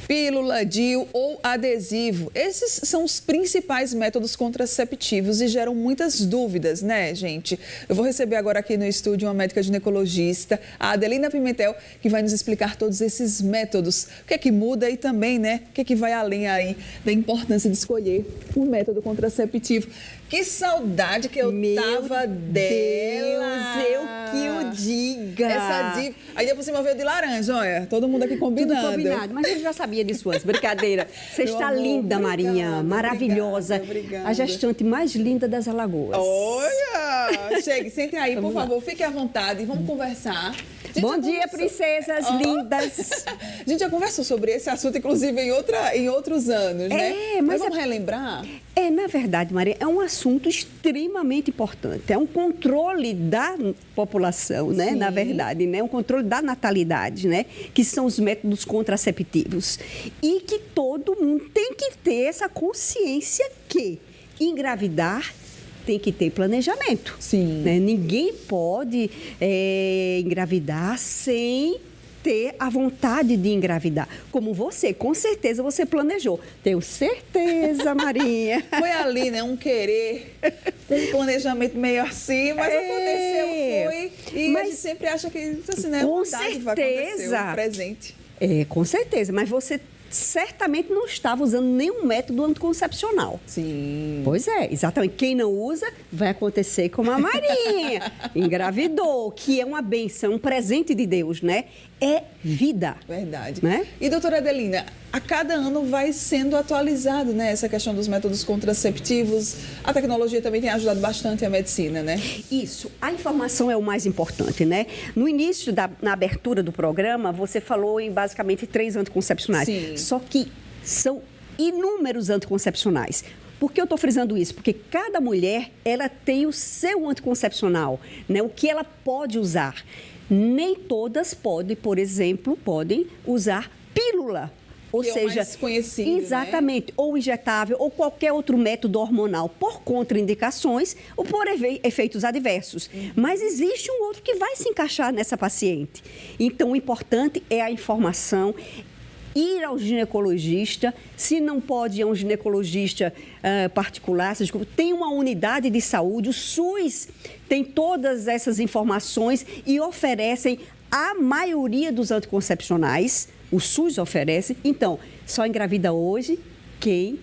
Pílula, DIU ou adesivo. Esses são os principais métodos contraceptivos e geram muitas dúvidas, né, gente? Eu vou receber agora aqui no estúdio uma médica ginecologista, a Adelina Pimentel, que vai nos explicar todos esses métodos. O que é que muda e também, né, o que é que vai além aí da importância de escolher um método contraceptivo. Que saudade que eu tava dela. Deus, eu que o diga. Essa diva. Aí por cima veio de laranja, olha. Todo mundo aqui combinando. Tudo combinado, mas eu já sabia disso antes. Brincadeira. Você está linda, Marinha. Maravilhosa. Obrigada. A gestante mais linda das Alagoas. Olha! Chegue, sentem aí, por favor. Fique à vontade. Vamos conversar. Bom dia, princesas lindas. A gente já conversou sobre esse assunto, inclusive, em outros anos, né? Mas vamos relembrar? Na verdade, Maria, é um assunto extremamente importante. É um controle da população, né? Sim. Na verdade, né? Um controle da natalidade, né? Que são os métodos contraceptivos. E que todo mundo tem que ter essa consciência que engravidar tem que ter planejamento. Sim. Né? Ninguém pode engravidar sem ter a vontade de engravidar. Como você, com certeza você planejou. Tenho certeza, Marinha. Foi ali, né? Um querer, um planejamento meio assim, mas aconteceu, foi. E mas a gente sempre acha que, assim, né? Com certeza. Vai acontecer, um presente. Com certeza. Mas você certamente não estava usando nenhum método anticoncepcional. Sim. Pois é, exatamente. Quem não usa, vai acontecer como a Marinha. Engravidou, que é uma bênção, um presente de Deus, né? É vida. Verdade. Né? E, doutora Adelina, a cada ano vai sendo atualizado, né? Essa questão dos métodos contraceptivos. A tecnologia também tem ajudado bastante a medicina, né? Isso. A informação é o mais importante, né? No início, na abertura do programa, você falou em basicamente 3 anticoncepcionais. Sim. Só que são inúmeros anticoncepcionais. Por que eu estou frisando isso? Porque cada mulher, ela tem o seu anticoncepcional, né? O que ela pode usar. Nem todas podem, por exemplo, usar pílula. Ou que seja, é o mais conhecido, exatamente, né? Ou injetável, ou qualquer outro método hormonal por contraindicações ou por efeitos adversos. Mas existe um outro que vai se encaixar nessa paciente. Então, o importante é a informação, ir ao ginecologista. Se não pode ir a um ginecologista particular, tem uma unidade de saúde, o SUS tem todas essas informações e oferecem a maioria dos anticoncepcionais. O SUS oferece. Então, só engravida hoje quem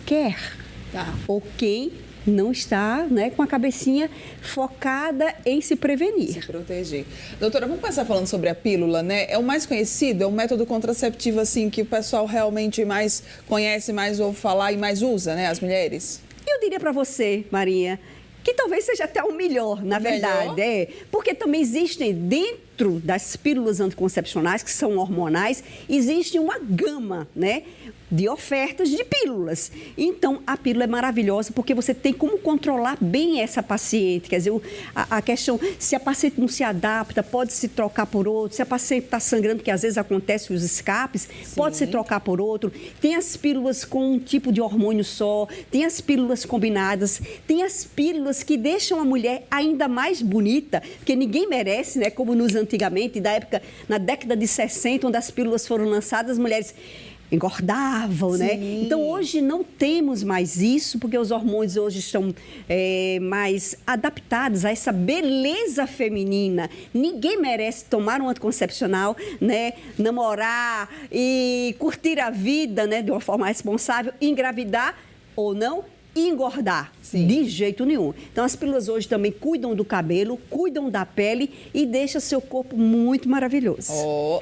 quer. Tá. Ou quem não está, né, com a cabecinha focada em se prevenir. Se proteger. Doutora, vamos começar falando sobre a pílula, né? É o mais conhecido, é o método contraceptivo, assim, que o pessoal realmente mais conhece, mais ouve falar e mais usa, né, as mulheres? Eu diria para você, Marinha, que talvez seja até o melhor, na verdade. Porque também existem, dentro das pílulas anticoncepcionais, que são hormonais, existe uma gama, né, de ofertas de pílulas. Então, a pílula é maravilhosa porque você tem como controlar bem essa paciente. Quer dizer, a questão, se a paciente não se adapta, pode se trocar por outro. Se a paciente está sangrando, que às vezes acontece os escapes, sim, pode se trocar por outro. Tem as pílulas com um tipo de hormônio só, tem as pílulas combinadas, tem as pílulas que deixam a mulher ainda mais bonita, porque ninguém merece, né? Como nos antigamente, na década de 60, onde as pílulas foram lançadas, as mulheres engordavam, sim, né? Então, hoje não temos mais isso, porque os hormônios hoje estão mais adaptados a essa beleza feminina. Ninguém merece tomar um anticoncepcional, né? Namorar e curtir a vida, né? De uma forma responsável, engravidar ou não, e engordar. Sim. De jeito nenhum. Então, as pílulas hoje também cuidam do cabelo, cuidam da pele e deixam seu corpo muito maravilhoso.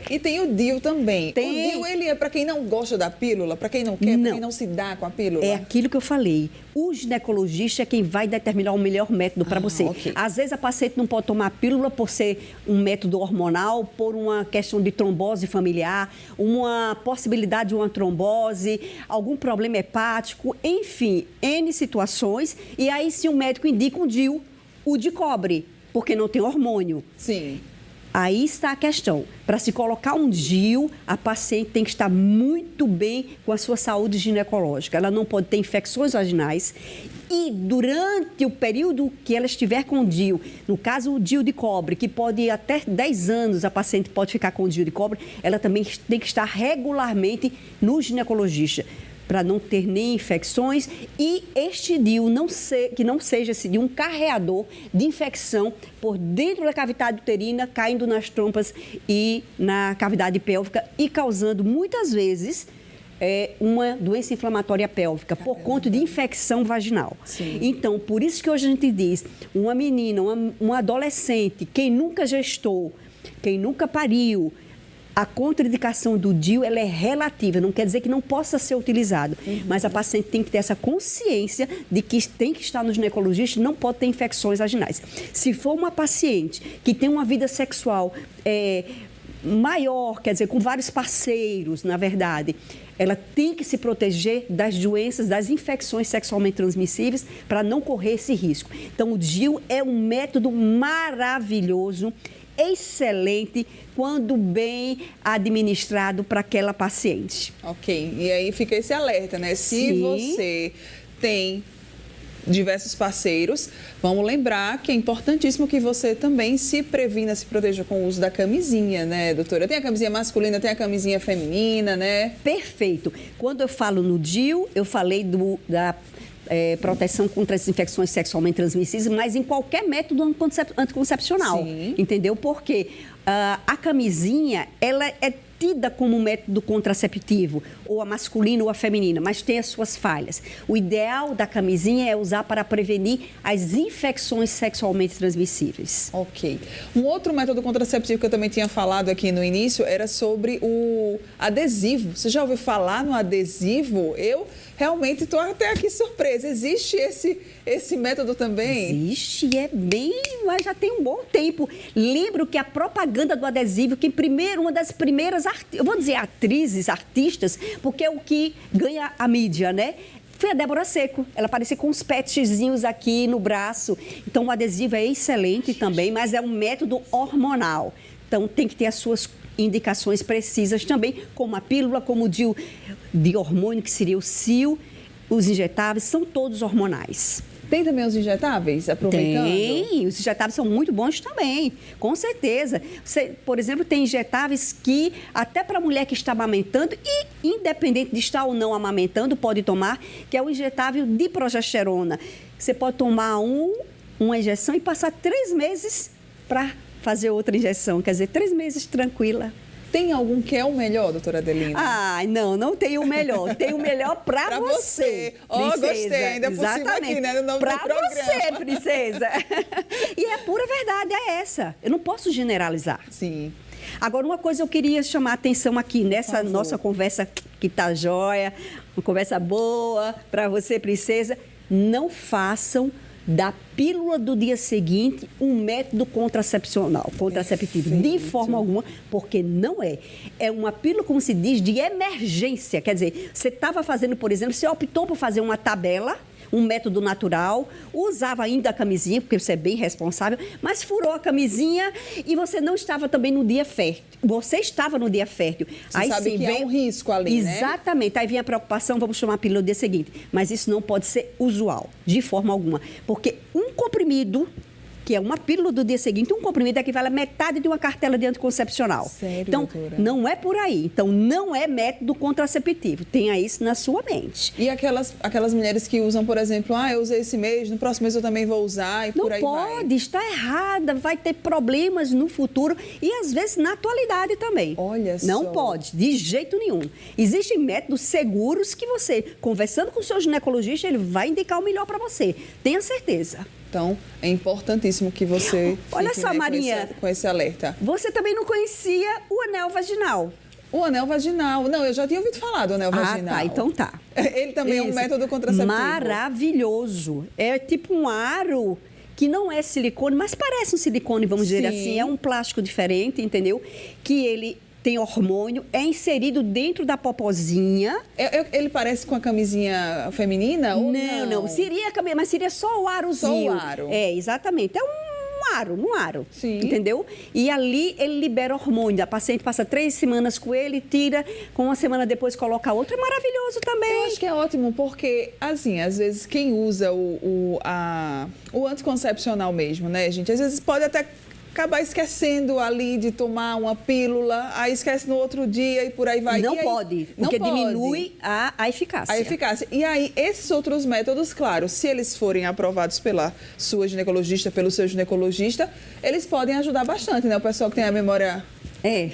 E tem o DIU também. O DIU, ele é para quem não gosta da pílula, para quem não quer, para quem não se dá com a pílula? É aquilo que eu falei. O ginecologista é quem vai determinar o melhor método para você. Okay. Às vezes, a paciente não pode tomar pílula por ser um método hormonal, por uma questão de trombose familiar, uma possibilidade de uma trombose, algum problema hepático, enfim, N situações. E aí, se o médico indica um DIU, o de cobre, porque não tem hormônio. Sim. Aí está a questão. Para se colocar um DIU, a paciente tem que estar muito bem com a sua saúde ginecológica. Ela não pode ter infecções vaginais. E durante o período que ela estiver com o DIU, no caso o DIU de cobre, que pode ir até 10 anos, a paciente pode ficar com o DIU de cobre, ela também tem que estar regularmente no ginecologista, para não ter nem infecções e este DIU que não seja esse DIU um carreador de infecção por dentro da cavidade uterina, caindo nas trompas e na cavidade pélvica e causando muitas vezes uma doença inflamatória pélvica por conta de infecção vaginal. Sim. Então, por isso que hoje a gente diz, uma menina, uma adolescente, quem nunca gestou, quem nunca pariu, a contraindicação do DIU ela é relativa, não quer dizer que não possa ser utilizado, mas a paciente tem que ter essa consciência de que tem que estar no ginecologista e não pode ter infecções vaginais. Se for uma paciente que tem uma vida sexual maior, quer dizer, com vários parceiros, na verdade, ela tem que se proteger das doenças, das infecções sexualmente transmissíveis para não correr esse risco. Então, o DIU é um método maravilhoso, excelente, quando bem administrado para aquela paciente. Ok, e aí fica esse alerta, né? Se Sim. você tem diversos parceiros, vamos lembrar que é importantíssimo que você também se previna, se proteja com o uso da camisinha, né, doutora? Tem a camisinha masculina, tem a camisinha feminina, né? Perfeito. Quando eu falo no DIU, eu falei da proteção contra as infecções sexualmente transmissíveis, mas em qualquer método anticoncepcional. Sim. Entendeu? Porque a camisinha, ela é tida como um método contraceptivo, ou a masculina ou a feminina, mas tem as suas falhas. O ideal da camisinha é usar para prevenir as infecções sexualmente transmissíveis. Ok. Um outro método contraceptivo que eu também tinha falado aqui no início era sobre o adesivo. Você já ouviu falar no adesivo? Eu realmente estou até aqui surpresa. Existe esse método também? Existe, mas já tem um bom tempo. Lembro que a propaganda do adesivo, que primeiro, uma das primeiras, eu vou dizer atrizes, artistas, porque é o que ganha a mídia, né? Foi a Débora Seco. Ela aparecia com uns petzinhos aqui no braço. Então, o adesivo é excelente também, mas é um método hormonal. Então, tem que ter as suas indicações precisas também, como a pílula, como o DIU de hormônio, que seria o CIO, os injetáveis, são todos hormonais. Tem também os injetáveis, aproveitando? Tem, os injetáveis são muito bons também, com certeza. Você, por exemplo, tem injetáveis que até para a mulher que está amamentando e independente de estar ou não amamentando, pode tomar, que é o injetável de progesterona. Você pode tomar uma injeção e passar 3 meses para fazer outra injeção, quer dizer, 3 meses tranquila. Tem algum que é o melhor, doutora Adelina? Ai, não tem o melhor. Tem o melhor para você. Ó, gostei, ainda por cima aqui, né, no nome do programa. Para você, princesa. E a pura verdade é essa. Eu não posso generalizar. Sim. Agora, uma coisa eu queria chamar a atenção aqui nessa nossa conversa que tá jóia, uma conversa boa para você, princesa. Não façam da pílula do dia seguinte um método contraceptivo, de forma alguma, porque não é. É uma pílula, como se diz, de emergência. Quer dizer, você estava fazendo, por exemplo, você optou por fazer uma tabela, um método natural, usava ainda a camisinha, porque você é bem responsável, mas furou a camisinha e você não estava também no dia fértil. Você estava no dia fértil. Você aí sabe que há um risco ali, né? Exatamente. Aí vem a preocupação, vamos tomar a pílula no dia seguinte. Mas isso não pode ser usual, de forma alguma. Porque um comprimido, que é uma pílula do dia seguinte, um comprimido equivale a metade de uma cartela de anticoncepcional. Sério, então, doutora? não é por aí. Então, não é método contraceptivo. Tenha isso na sua mente. E aquelas mulheres que usam, por exemplo, eu usei esse mês, no próximo mês eu também vou usar e por aí vai. Não pode, está errada, vai ter problemas no futuro e às vezes na atualidade também. Olha só. Não pode, de jeito nenhum. Existem métodos seguros que você, conversando com o seu ginecologista, ele vai indicar o melhor para você. Tenha certeza. Então, é importantíssimo que você Olha fique, só, Marinha, com esse alerta. Você também não conhecia o anel vaginal. O anel vaginal. Não, eu já tinha ouvido falar do anel vaginal. Tá, então tá. Ele também é um método contraceptivo. Maravilhoso. É tipo um aro que não é silicone, mas parece um silicone, vamos dizer assim. É um plástico diferente, entendeu? Que ele tem hormônio, é inserido dentro da popozinha. Ele parece com a camisinha feminina ou não? Não. Seria, mas seria só o arozinho. Só o aro. É, exatamente. É um no aro, Sim. entendeu? E ali ele libera hormônio. A paciente passa 3 semanas com ele, tira, com uma semana depois coloca outro. É maravilhoso também. Eu acho que é ótimo, porque, assim, às vezes quem usa o anticoncepcional mesmo, né, gente? Às vezes pode até acabar esquecendo ali de tomar uma pílula, aí esquece no outro dia e por aí vai. Não E aí, pode, não porque pode. diminui a eficácia. A eficácia. E aí, esses outros métodos, claro, se eles forem aprovados pela sua ginecologista, pelo seu ginecologista, eles podem ajudar bastante, né? O pessoal que tem a memória...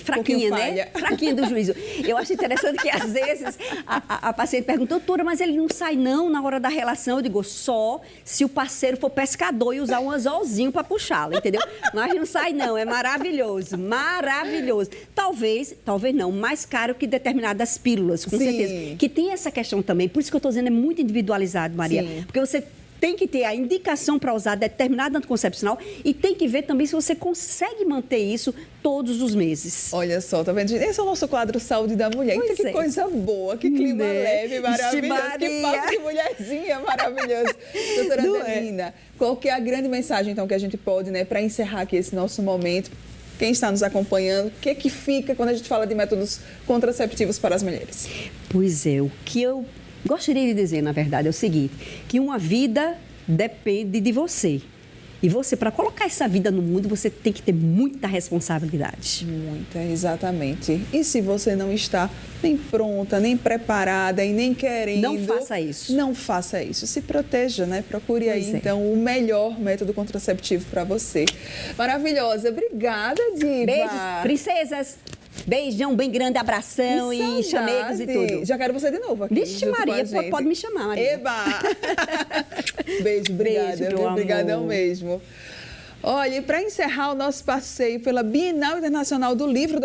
fraquinha, né? falha. Fraquinha do juízo. Eu acho interessante que, às vezes, a paciente pergunta, doutora, mas ele não sai não na hora da relação? Eu digo, só se o parceiro for pescador e usar um anzolzinho para puxá-lo, entendeu? Mas não sai não, é maravilhoso, maravilhoso. Talvez não, mais caro que determinadas pílulas, com Sim. certeza. Que tem essa questão também, por isso que eu estou dizendo, é muito individualizado, Maria. Sim. Porque você tem que ter a indicação para usar determinado anticoncepcional e tem que ver também se você consegue manter isso todos os meses. Olha só, tá vendo? Esse é o nosso quadro Saúde da Mulher. Pois Eita, que é. coisa boa, que clima Né? leve, maravilhoso. Ixi, Que Maria. papo de mulherzinha maravilhoso. Doutora Não é? Adelina, qual que é a grande mensagem, então, que a gente pode, né, para encerrar aqui esse nosso momento? Quem está nos acompanhando, o que fica quando a gente fala de métodos contraceptivos para as mulheres? Pois é, o que eu gostaria de dizer, na verdade, é o seguinte, que uma vida depende de você. E você, para colocar essa vida no mundo, você tem que ter muita responsabilidade. Muita, exatamente. E se você não está nem pronta, nem preparada e nem querendo... Não faça isso. Não faça isso. Se proteja, né? Procure Pois aí, é. então, o melhor método contraceptivo para você. Maravilhosa. Obrigada, Diva. Beijos, princesas. Beijão bem grande, abração Que e chamegos e saudade. tudo. Já quero você de novo aqui. Vixe, junto com Maria, a gente. pode me chamar, Maria. Eba! Beijo, obrigada. Beijo, meu viu? Obrigadão amor. mesmo. Olha, e para encerrar o nosso passeio pela Bienal Internacional do Livro